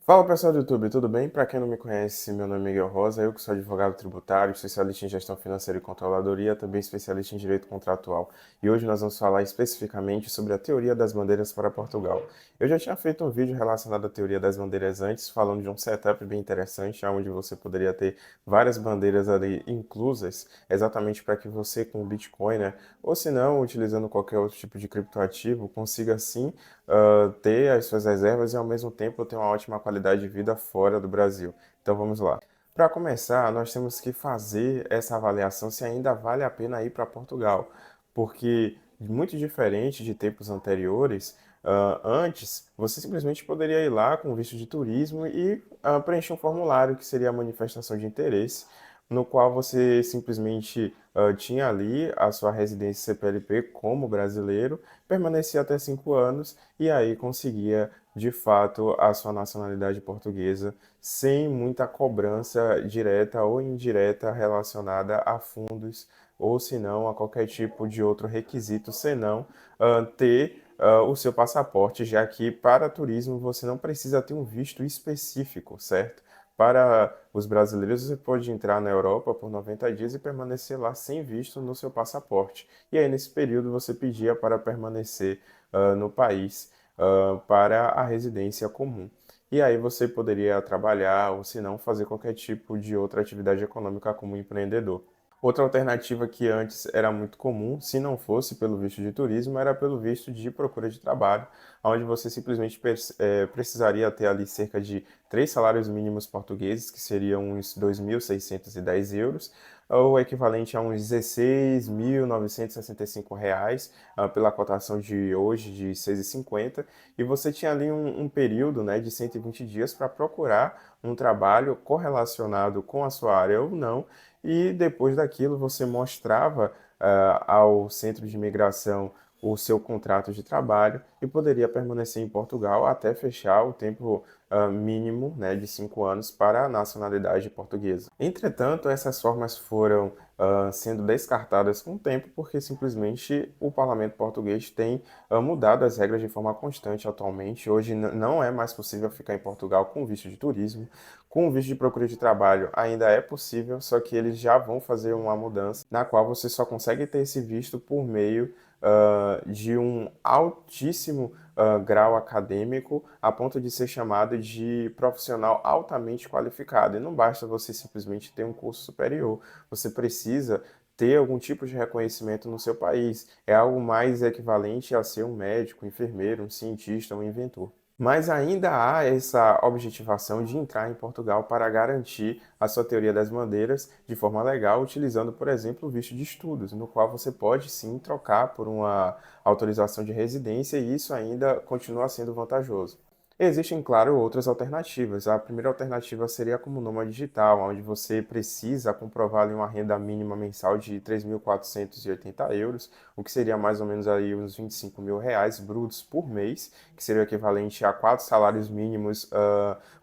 Fala pessoal do YouTube, tudo bem? Para quem não me conhece, meu nome é Miguel Rosa, eu que sou advogado tributário, especialista em gestão financeira e controladoria, também especialista em direito contratual. E hoje nós vamos falar especificamente sobre a teoria das bandeiras para Portugal. Eu já tinha feito um vídeo relacionado à teoria das bandeiras antes, falando de um setup bem interessante, onde você poderia ter várias bandeiras ali inclusas, exatamente para que você com o Bitcoin, né, ou se não, utilizando qualquer outro tipo de criptoativo, consiga assim ter as suas reservas e ao mesmo tempo ter uma ótima qualidade de vida fora do Brasil. Então vamos lá. Para começar, nós temos que fazer essa avaliação se ainda vale a pena ir para Portugal, porque muito diferente de tempos anteriores, antes você simplesmente poderia ir lá com visto de turismo e preencher um formulário que seria a manifestação de interesse, no qual você simplesmente tinha ali a sua residência CPLP como brasileiro, permanecia até 5 anos e aí conseguia de fato a sua nacionalidade portuguesa sem muita cobrança direta ou indireta relacionada a fundos ou se não a qualquer tipo de outro requisito, senão ter o seu passaporte, já que para turismo você não precisa ter um visto específico, certo? Para os brasileiros, você pode entrar na Europa por 90 dias e permanecer lá sem visto no seu passaporte. E aí, nesse período, você pedia para permanecer no país para a residência comum. E aí você poderia trabalhar ou, se não, fazer qualquer tipo de outra atividade econômica como empreendedor. Outra alternativa que antes era muito comum, se não fosse pelo visto de turismo, era pelo visto de procura de trabalho, onde você simplesmente precisaria ter ali cerca de 3 salários mínimos portugueses, que seriam uns 2.610 euros, ou equivalente a uns 16.965 reais, pela cotação de hoje de 6,50, e você tinha ali um período, né, de 120 dias para procurar um trabalho correlacionado com a sua área ou não, e depois daquilo você mostrava ao centro de imigração o seu contrato de trabalho e poderia permanecer em Portugal até fechar o tempo mínimo, né, de 5 anos para a nacionalidade portuguesa. Entretanto, essas formas foram sendo descartadas com o tempo porque simplesmente o parlamento português tem mudado as regras de forma constante atualmente. Hoje não é mais possível ficar em Portugal com visto de turismo. Com o visto de procura de trabalho ainda é possível, só que eles já vão fazer uma mudança na qual você só consegue ter esse visto por meio de um altíssimo grau acadêmico, a ponto de ser chamado de profissional altamente qualificado. E não basta você simplesmente ter um curso superior, você precisa ter algum tipo de reconhecimento no seu país. É algo mais equivalente a ser um médico, um enfermeiro, um cientista, um inventor. Mas ainda há essa objetivação de entrar em Portugal para garantir a sua teoria das bandeiras de forma legal, utilizando, por exemplo, o visto de estudos, no qual você pode sim trocar por uma autorização de residência e isso ainda continua sendo vantajoso. Existem, claro, outras alternativas. A primeira alternativa seria como nômade digital, onde você precisa comprovar ali uma renda mínima mensal de 3.480 euros, o que seria mais ou menos aí uns 25 mil reais brutos por mês, que seria o equivalente a 4 salários mínimos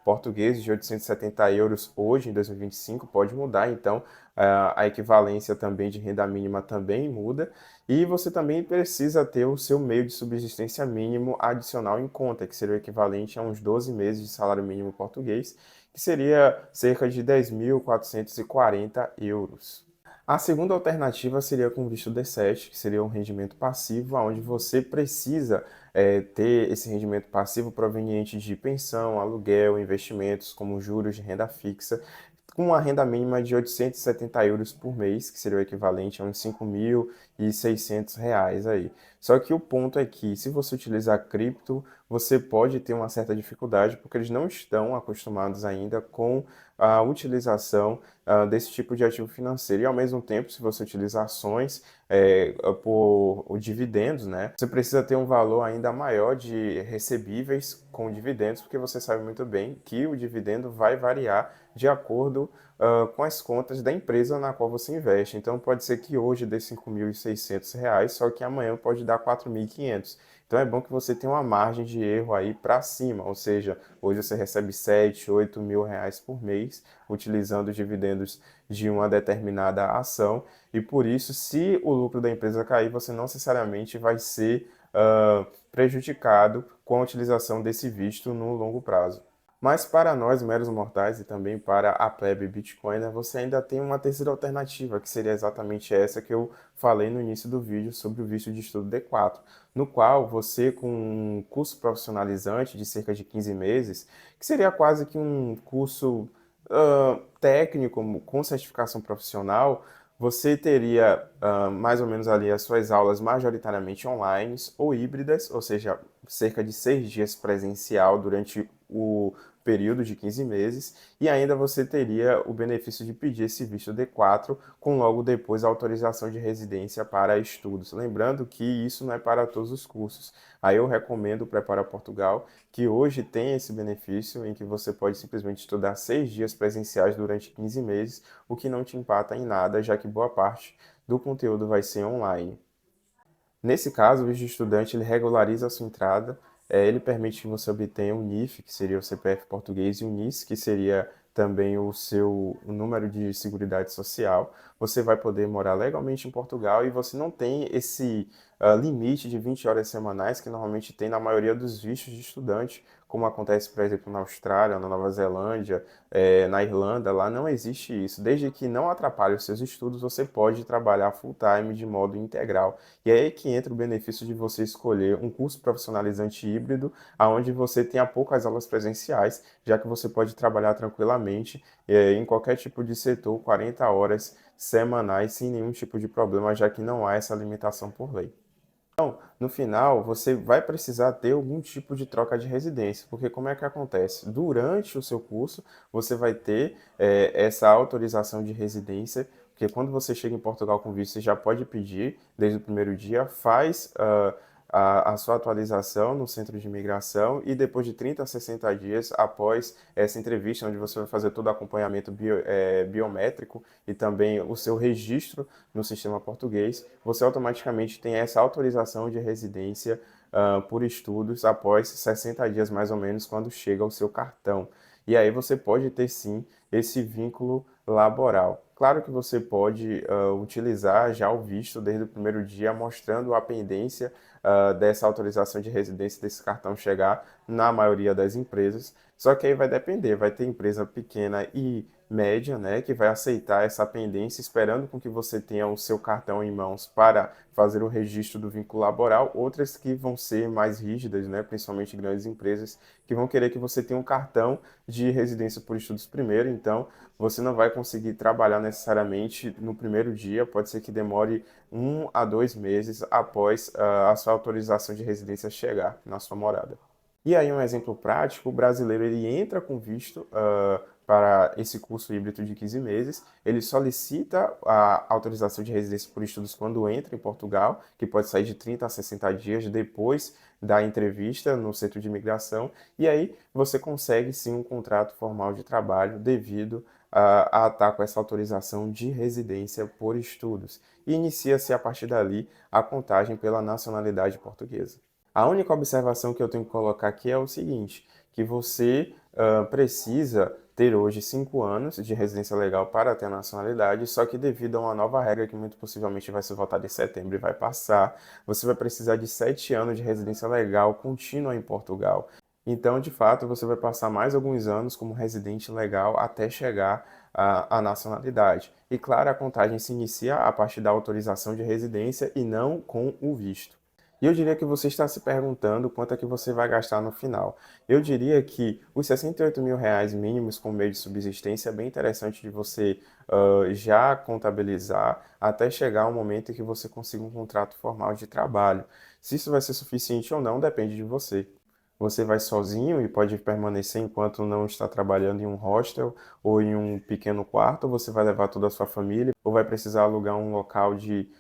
portugueses de 870 euros hoje, em 2025, pode mudar, então a equivalência também de renda mínima também muda, e você também precisa ter o seu meio de subsistência mínimo adicional em conta, que seria o equivalente a uns 12 meses de salário mínimo português, que seria cerca de 10.440 euros. A segunda alternativa seria com visto D7, que seria um rendimento passivo, onde você precisa ter esse rendimento passivo proveniente de pensão, aluguel, investimentos como juros de renda fixa, com uma renda mínima de 870 euros por mês, que seria o equivalente a uns 5.600 reais aí. Só que o ponto é que, se você utilizar cripto, você pode ter uma certa dificuldade, porque eles não estão acostumados ainda com a utilização desse tipo de ativo financeiro. E, ao mesmo tempo, se você utilizar ações por dividendos, né, você precisa ter um valor ainda maior de recebíveis com dividendos, porque você sabe muito bem que o dividendo vai variar de acordo com as contas da empresa na qual você investe. Então, pode ser que hoje dê 5.600 reais, só que amanhã pode dar 4.500. Então, é bom que você tenha uma margem de erro aí para cima, ou seja, hoje você recebe 7, 8 mil reais por mês, utilizando os dividendos de uma determinada ação, e por isso, se o lucro da empresa cair, você não necessariamente vai ser prejudicado com a utilização desse visto no longo prazo. Mas para nós, meros mortais, e também para a plebe bitcoiner, você ainda tem uma terceira alternativa, que seria exatamente essa que eu falei no início do vídeo sobre o visto de estudo D4, no qual você, com um curso profissionalizante de cerca de 15 meses, que seria quase que um curso técnico com certificação profissional, você teria mais ou menos ali as suas aulas majoritariamente online ou híbridas, ou seja, cerca de 6 dias presencial durante o período de 15 meses, e ainda você teria o benefício de pedir esse visto D4 com logo depois a autorização de residência para estudos. Lembrando que isso não é para todos os cursos. Aí eu recomendo o Prepara Portugal, que hoje tem esse benefício em que você pode simplesmente estudar 6 dias presenciais durante 15 meses, o que não te empata em nada, já que boa parte do conteúdo vai ser online. Nesse caso, o visto de estudante ele regulariza a sua entrada, ele permite que você obtenha o NIF, que seria o CPF português, e o NIS, que seria também o número de seguridade social. Você vai poder morar legalmente em Portugal e você não tem esse limite de 20 horas semanais que normalmente tem na maioria dos vistos de estudante, como acontece, por exemplo, na Austrália, na Nova Zelândia, na Irlanda, lá não existe isso. Desde que não atrapalhe os seus estudos, você pode trabalhar full-time de modo integral. E é aí que entra o benefício de você escolher um curso profissionalizante híbrido, onde você tenha poucas aulas presenciais, já que você pode trabalhar tranquilamente em qualquer tipo de setor, 40 horas semanais, sem nenhum tipo de problema, já que não há essa limitação por lei. No final, você vai precisar ter algum tipo de troca de residência, porque como é que acontece? Durante o seu curso, você vai ter essa autorização de residência, porque quando você chega em Portugal com visto, você já pode pedir desde o primeiro dia, faz a sua atualização no centro de imigração e depois de 30 a 60 dias após essa entrevista, onde você vai fazer todo o acompanhamento biométrico e também o seu registro no sistema português, você automaticamente tem essa autorização de residência por estudos após 60 dias mais ou menos, quando chega o seu cartão. E aí você pode ter sim esse vínculo laboral. Claro que você pode utilizar já o visto desde o primeiro dia, mostrando a pendência dessa autorização de residência desse cartão chegar na maioria das empresas. Só que aí vai depender, vai ter empresa pequena e média, né, que vai aceitar essa pendência, esperando com que você tenha o seu cartão em mãos para fazer o registro do vínculo laboral, outras que vão ser mais rígidas, né, principalmente grandes empresas, que vão querer que você tenha um cartão de residência por estudos primeiro, então você não vai conseguir trabalhar necessariamente no primeiro dia, pode ser que demore 1 a 2 meses após a sua autorização de residência chegar na sua morada. E aí, um exemplo prático, o brasileiro ele entra com visto para esse curso híbrido de 15 meses, ele solicita a autorização de residência por estudos quando entra em Portugal, que pode sair de 30 a 60 dias depois da entrevista no centro de imigração, e aí você consegue sim um contrato formal de trabalho devido a estar com essa autorização de residência por estudos. E inicia-se a partir dali a contagem pela nacionalidade portuguesa. A única observação que eu tenho que colocar aqui é o seguinte, que você precisa ter hoje 5 anos de residência legal para ter a nacionalidade, só que devido a uma nova regra que muito possivelmente vai ser votada em setembro e vai passar, você vai precisar de 7 anos de residência legal contínua em Portugal. Então, de fato, você vai passar mais alguns anos como residente legal até chegar à nacionalidade. E claro, a contagem se inicia a partir da autorização de residência e não com o visto. E eu diria que você está se perguntando quanto é que você vai gastar no final. Eu diria que os 68 mil reais mínimos como meio de subsistência é bem interessante de você já contabilizar até chegar ao momento em que você consiga um contrato formal de trabalho. Se isso vai ser suficiente ou não, depende de você. Você vai sozinho e pode permanecer enquanto não está trabalhando em um hostel ou em um pequeno quarto, ou você vai levar toda a sua família, ou vai precisar alugar um local de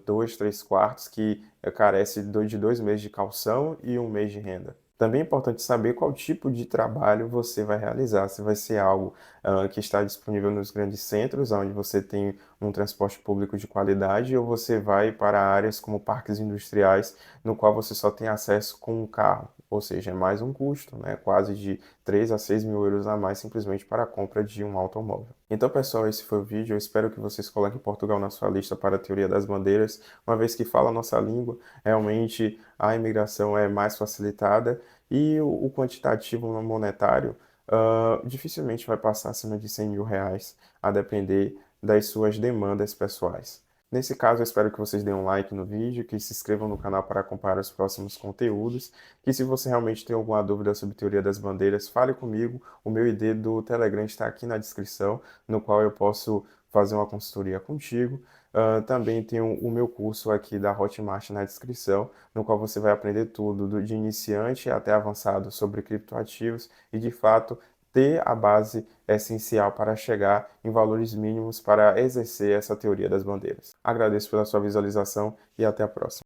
2, 3 quartos que carece de 2 meses de calção e 1 mês de renda. Também é importante saber qual tipo de trabalho você vai realizar. Se vai ser algo que está disponível nos grandes centros, onde você tem um transporte público de qualidade, ou você vai para áreas como parques industriais, no qual você só tem acesso com um carro. Ou seja, é mais um custo, né? Quase de 3 a 6 mil euros a mais simplesmente para a compra de um automóvel. Então, pessoal, esse foi o vídeo. Eu espero que vocês coloquem Portugal na sua lista para a teoria das bandeiras, uma vez que fala a nossa língua, realmente a imigração é mais facilitada E o quantitativo monetário dificilmente vai passar acima de R$ 100.000, a depender das suas demandas pessoais. Nesse caso, eu espero que vocês deem um like no vídeo, que se inscrevam no canal para acompanhar os próximos conteúdos, que se você realmente tem alguma dúvida sobre teoria das bandeiras, fale comigo. O meu ID do Telegram está aqui na descrição, no qual eu posso fazer uma consultoria contigo. Também tem o meu curso aqui da Hotmart na descrição, no qual você vai aprender tudo, de iniciante até avançado sobre criptoativos e, de fato, ter a base essencial para chegar em valores mínimos para exercer essa teoria das bandeiras. Agradeço pela sua visualização e até a próxima.